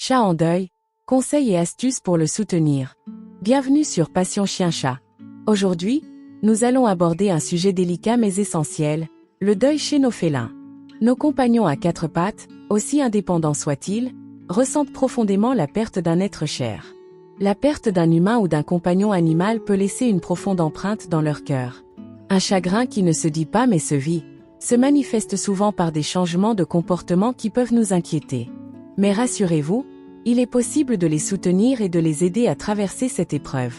Chat en deuil, conseils et astuces pour le soutenir. Bienvenue sur Passion Chien-Chat. Aujourd'hui, nous allons aborder un sujet délicat mais essentiel, le deuil chez nos félins. Nos compagnons à quatre pattes, aussi indépendants soient-ils, ressentent profondément la perte d'un être cher. La perte d'un humain ou d'un compagnon animal peut laisser une profonde empreinte dans leur cœur. Un chagrin qui ne se dit pas mais se vit, se manifeste souvent par des changements de comportement qui peuvent nous inquiéter. Mais rassurez-vous, il est possible de les soutenir et de les aider à traverser cette épreuve.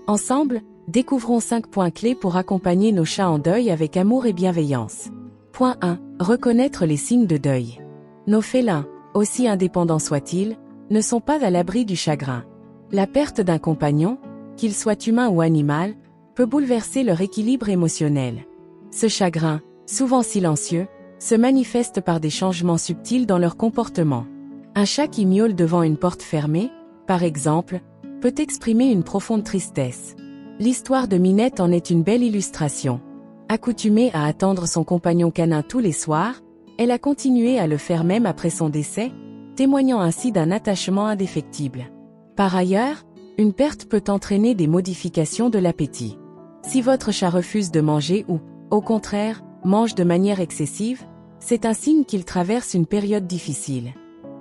Ensemble, découvrons 5 points clés pour accompagner nos chats en deuil avec amour et bienveillance. Point 1. Reconnaître les signes de deuil. Nos félins, aussi indépendants soient-ils, ne sont pas à l'abri du chagrin. La perte d'un compagnon, qu'il soit humain ou animal, peut bouleverser leur équilibre émotionnel. Ce chagrin, souvent silencieux, se manifeste par des changements subtils dans leur comportement. Un chat qui miaule devant une porte fermée, par exemple, peut exprimer une profonde tristesse. L'histoire de Minette en est une belle illustration. Accoutumée à attendre son compagnon canin tous les soirs, elle a continué à le faire même après son décès, témoignant ainsi d'un attachement indéfectible. Par ailleurs, une perte peut entraîner des modifications de l'appétit. Si votre chat refuse de manger ou, au contraire, mange de manière excessive, c'est un signe qu'il traverse une période difficile.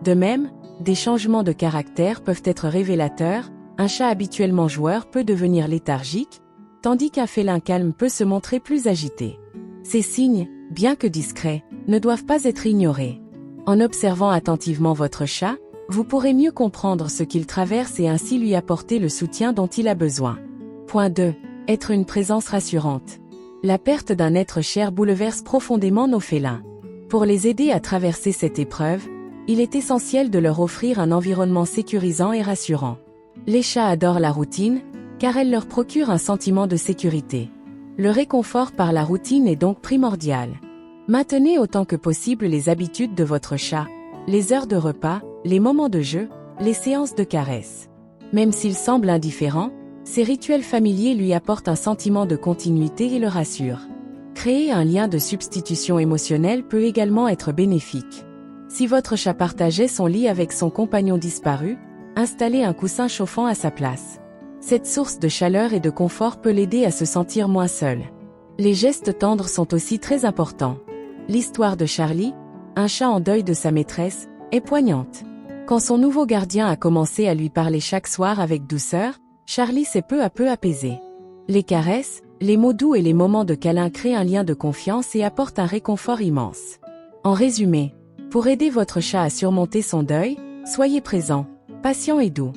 De même, des changements de caractère peuvent être révélateurs, un chat habituellement joueur peut devenir léthargique, tandis qu'un félin calme peut se montrer plus agité. Ces signes, bien que discrets, ne doivent pas être ignorés. En observant attentivement votre chat, vous pourrez mieux comprendre ce qu'il traverse et ainsi lui apporter le soutien dont il a besoin. Point 2. Être une présence rassurante. La perte d'un être cher bouleverse profondément nos félins. Pour les aider à traverser cette épreuve, il est essentiel de leur offrir un environnement sécurisant et rassurant. Les chats adorent la routine, car elle leur procure un sentiment de sécurité. Le réconfort par la routine est donc primordial. Maintenez autant que possible les habitudes de votre chat, les heures de repas, les moments de jeu, les séances de caresses. Même s'il semble indifférent, ces rituels familiers lui apportent un sentiment de continuité et le rassurent. Créer un lien de substitution émotionnelle peut également être bénéfique. Si votre chat partageait son lit avec son compagnon disparu, installez un coussin chauffant à sa place. Cette source de chaleur et de confort peut l'aider à se sentir moins seul. Les gestes tendres sont aussi très importants. L'histoire de Charlie, un chat en deuil de sa maîtresse, est poignante. Quand son nouveau gardien a commencé à lui parler chaque soir avec douceur, Charlie s'est peu à peu apaisé. Les caresses, les mots doux et les moments de câlin créent un lien de confiance et apportent un réconfort immense. En résumé, pour aider votre chat à surmonter son deuil, soyez présent, patient et doux.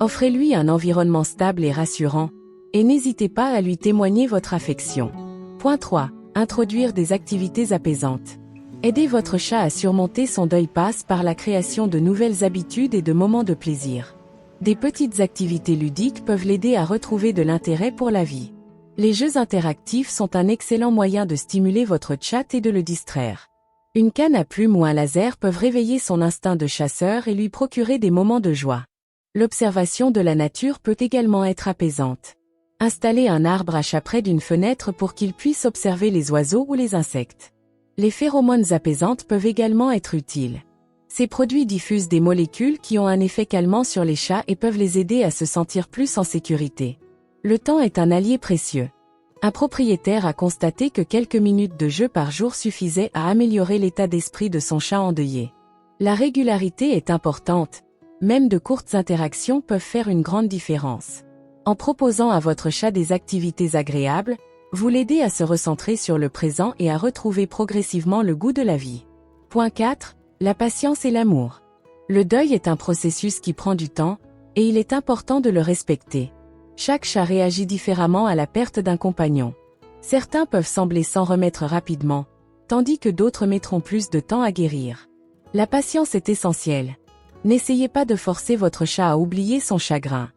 Offrez-lui un environnement stable et rassurant, et n'hésitez pas à lui témoigner votre affection. Point 3. Introduire des activités apaisantes. Aider votre chat à surmonter son deuil passe par la création de nouvelles habitudes et de moments de plaisir. Des petites activités ludiques peuvent l'aider à retrouver de l'intérêt pour la vie. Les jeux interactifs sont un excellent moyen de stimuler votre chat et de le distraire. Une canne à plume ou un laser peuvent réveiller son instinct de chasseur et lui procurer des moments de joie. L'observation de la nature peut également être apaisante. Installez un arbre à chat près d'une fenêtre pour qu'il puisse observer les oiseaux ou les insectes. Les phéromones apaisantes peuvent également être utiles. Ces produits diffusent des molécules qui ont un effet calmant sur les chats et peuvent les aider à se sentir plus en sécurité. Le temps est un allié précieux. Un propriétaire a constaté que quelques minutes de jeu par jour suffisaient à améliorer l'état d'esprit de son chat endeuillé. La régularité est importante. Même de courtes interactions peuvent faire une grande différence. En proposant à votre chat des activités agréables, vous l'aidez à se recentrer sur le présent et à retrouver progressivement le goût de la vie. Point 4. La patience et l'amour. Le deuil est un processus qui prend du temps, et il est important de le respecter. Chaque chat réagit différemment à la perte d'un compagnon. Certains peuvent sembler s'en remettre rapidement, tandis que d'autres mettront plus de temps à guérir. La patience est essentielle. N'essayez pas de forcer votre chat à oublier son chagrin.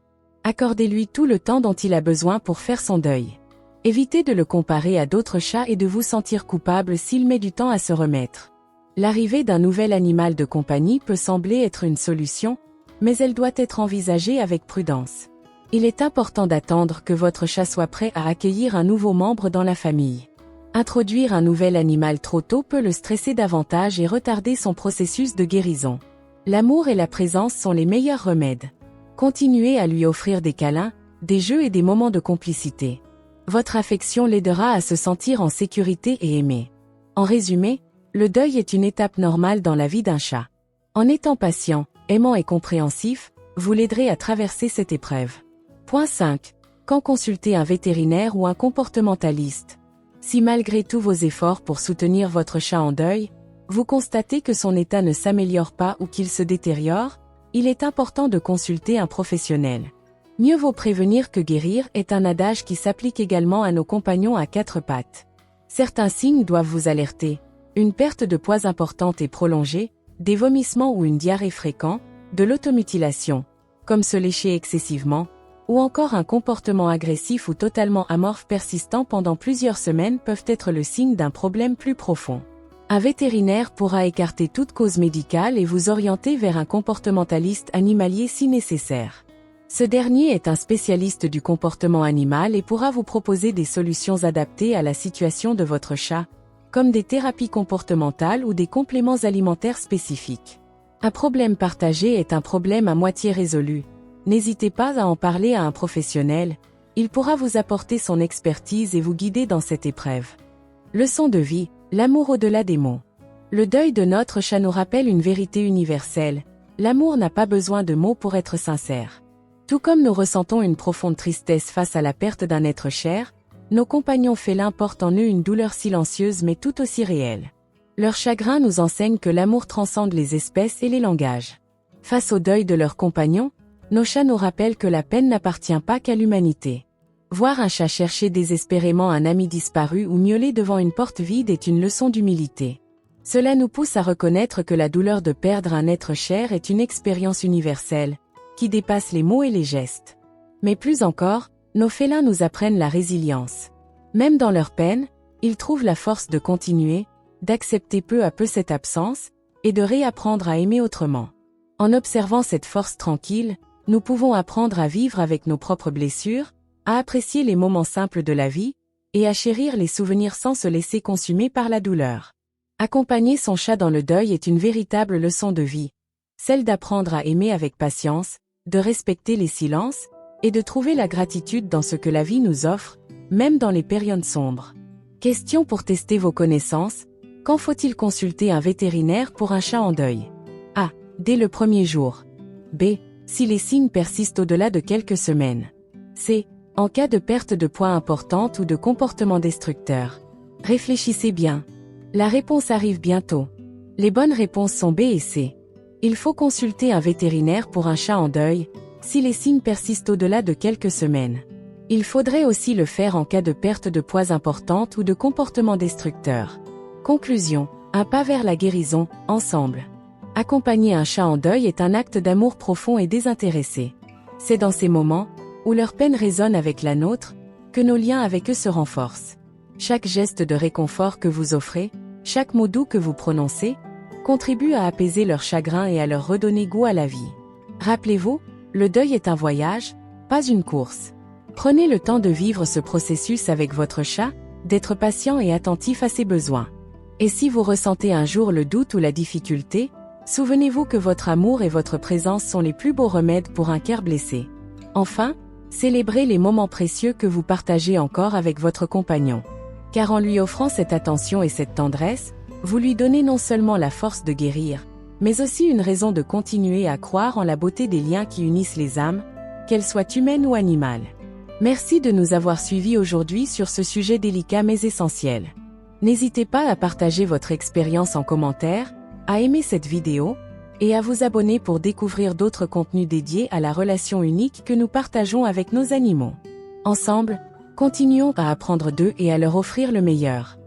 Accordez-lui tout le temps dont il a besoin pour faire son deuil. Évitez de le comparer à d'autres chats et de vous sentir coupable s'il met du temps à se remettre. L'arrivée d'un nouvel animal de compagnie peut sembler être une solution, mais elle doit être envisagée avec prudence. Il est important d'attendre que votre chat soit prêt à accueillir un nouveau membre dans la famille. Introduire un nouvel animal trop tôt peut le stresser davantage et retarder son processus de guérison. L'amour et la présence sont les meilleurs remèdes. Continuez à lui offrir des câlins, des jeux et des moments de complicité. Votre affection l'aidera à se sentir en sécurité et aimé. En résumé, le deuil est une étape normale dans la vie d'un chat. En étant patient, aimant et compréhensif, vous l'aiderez à traverser cette épreuve. Point 5. Quand consulter un vétérinaire ou un comportementaliste? Si malgré tous vos efforts pour soutenir votre chat en deuil, vous constatez que son état ne s'améliore pas ou qu'il se détériore, il est important de consulter un professionnel. Mieux vaut prévenir que guérir est un adage qui s'applique également à nos compagnons à quatre pattes. Certains signes doivent vous alerter. Une perte de poids importante et prolongée, des vomissements ou une diarrhée fréquents, de l'automutilation, comme se lécher excessivement, ou encore un comportement agressif ou totalement amorphe persistant pendant plusieurs semaines peuvent être le signe d'un problème plus profond. Un vétérinaire pourra écarter toute cause médicale et vous orienter vers un comportementaliste animalier si nécessaire. Ce dernier est un spécialiste du comportement animal et pourra vous proposer des solutions adaptées à la situation de votre chat, comme des thérapies comportementales ou des compléments alimentaires spécifiques. Un problème partagé est un problème à moitié résolu. N'hésitez pas à en parler à un professionnel, il pourra vous apporter son expertise et vous guider dans cette épreuve. Leçon de vie, l'amour au-delà des mots. Le deuil de notre chat nous rappelle une vérité universelle, l'amour n'a pas besoin de mots pour être sincère. Tout comme nous ressentons une profonde tristesse face à la perte d'un être cher, nos compagnons félins portent en eux une douleur silencieuse mais tout aussi réelle. Leur chagrin nous enseigne que l'amour transcende les espèces et les langages. Face au deuil de leurs compagnons, nos chats nous rappellent que la peine n'appartient pas qu'à l'humanité. Voir un chat chercher désespérément un ami disparu ou miauler devant une porte vide est une leçon d'humilité. Cela nous pousse à reconnaître que la douleur de perdre un être cher est une expérience universelle, qui dépasse les mots et les gestes. Mais plus encore, nos félins nous apprennent la résilience. Même dans leur peine, ils trouvent la force de continuer, d'accepter peu à peu cette absence, et de réapprendre à aimer autrement. En observant cette force tranquille, nous pouvons apprendre à vivre avec nos propres blessures, à apprécier les moments simples de la vie, et à chérir les souvenirs sans se laisser consumer par la douleur. Accompagner son chat dans le deuil est une véritable leçon de vie, celle d'apprendre à aimer avec patience, de respecter les silences, et de trouver la gratitude dans ce que la vie nous offre, même dans les périodes sombres. Question pour tester vos connaissances, quand faut-il consulter un vétérinaire pour un chat en deuil? A. Dès le premier jour. B. Si les signes persistent au-delà de quelques semaines. C. En cas de perte de poids importante ou de comportement destructeur. Réfléchissez bien. La réponse arrive bientôt. Les bonnes réponses sont B et C. Il faut consulter un vétérinaire pour un chat en deuil, si les signes persistent au-delà de quelques semaines. Il faudrait aussi le faire en cas de perte de poids importante ou de comportement destructeur. Conclusion. Un pas vers la guérison, ensemble. Accompagner un chat en deuil est un acte d'amour profond et désintéressé. C'est dans ces moments, où leur peine résonne avec la nôtre, que nos liens avec eux se renforcent. Chaque geste de réconfort que vous offrez, chaque mot doux que vous prononcez, contribue à apaiser leur chagrin et à leur redonner goût à la vie. Rappelez-vous, le deuil est un voyage, pas une course. Prenez le temps de vivre ce processus avec votre chat, d'être patient et attentif à ses besoins. Et si vous ressentez un jour le doute ou la difficulté, souvenez-vous que votre amour et votre présence sont les plus beaux remèdes pour un cœur blessé. Enfin, célébrez les moments précieux que vous partagez encore avec votre compagnon. Car en lui offrant cette attention et cette tendresse, vous lui donnez non seulement la force de guérir, mais aussi une raison de continuer à croire en la beauté des liens qui unissent les âmes, qu'elles soient humaines ou animales. Merci de nous avoir suivis aujourd'hui sur ce sujet délicat mais essentiel. N'hésitez pas à partager votre expérience en commentaire, à aimer cette vidéo, et à vous abonner pour découvrir d'autres contenus dédiés à la relation unique que nous partageons avec nos animaux. Ensemble, continuons à apprendre d'eux et à leur offrir le meilleur.